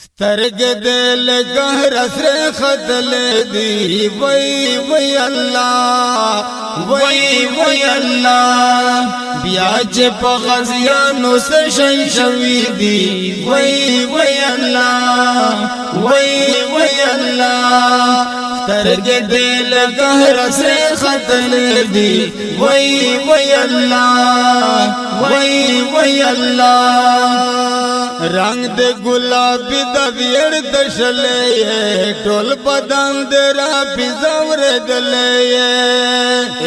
سترګ دل قهر سر خدل دی وی الله وی الله بیا چې په غزیانو سشي شوي دي وی الله وی الله سترګ دل قهر سر خدل دی وی الله وی الله رنگ دے گلابی دا ویڑ دشلے ٹول بدن دے را پیزور دلے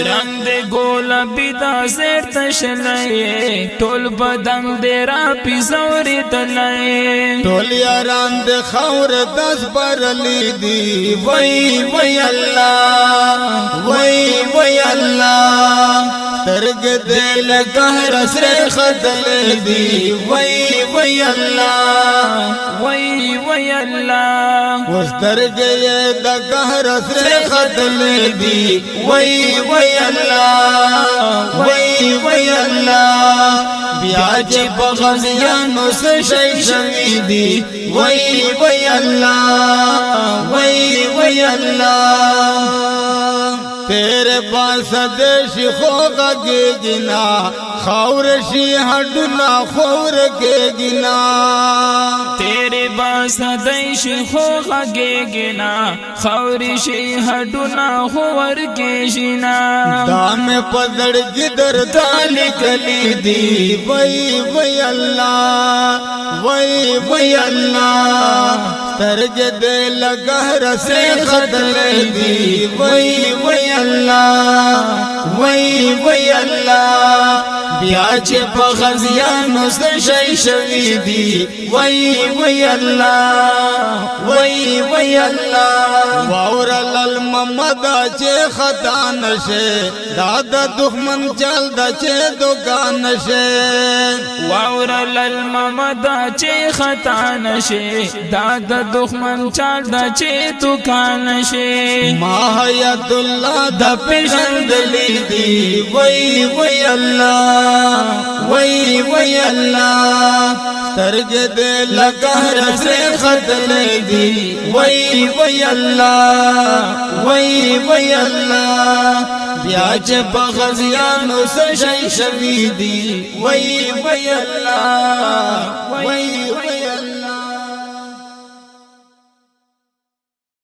رنگ دے گلابی دا زیر دشلے ٹول بدن دے را پیزور دلے ٹول یاران دے خور دس برلی دی وی اللہ وی اللہ ترگ دل قهر سر خدل دی وی اللہ وی اللہ وسترگ یہ دا قهر سر خدل دی وی اللہ وی اللہ بیا چی بغزیانو سشی شوی دی وی اللہ وی اللہ تیرے پاس دیشی خوگا کے گنا خورشی ہڈنا خور کے گنا تیرے باس دیش خوگا کے گنا خورشی ہڈنا خور کے جنا دام پدڑ جدر تالی کلی دی وی اللہ وی اللہ ترج دل قهر سے خدل دی وی اللہ وی اللہ بیا چې په غزیانو سشي شوي دي وی الله وی الله واورل الممد چې خطا نشه دا د دښمن چل د چې دوکان نشه واورل الممد چې خطا نشه دا د دښمن چل د چې دوکان نشه ماهیت الله د پیژندلې دی وی الله وی اللہ ترگ دل قهر سے خدل دی وی اللہ وی اللہ بیا چې بغزیانو سشي شوي دي وی اللہ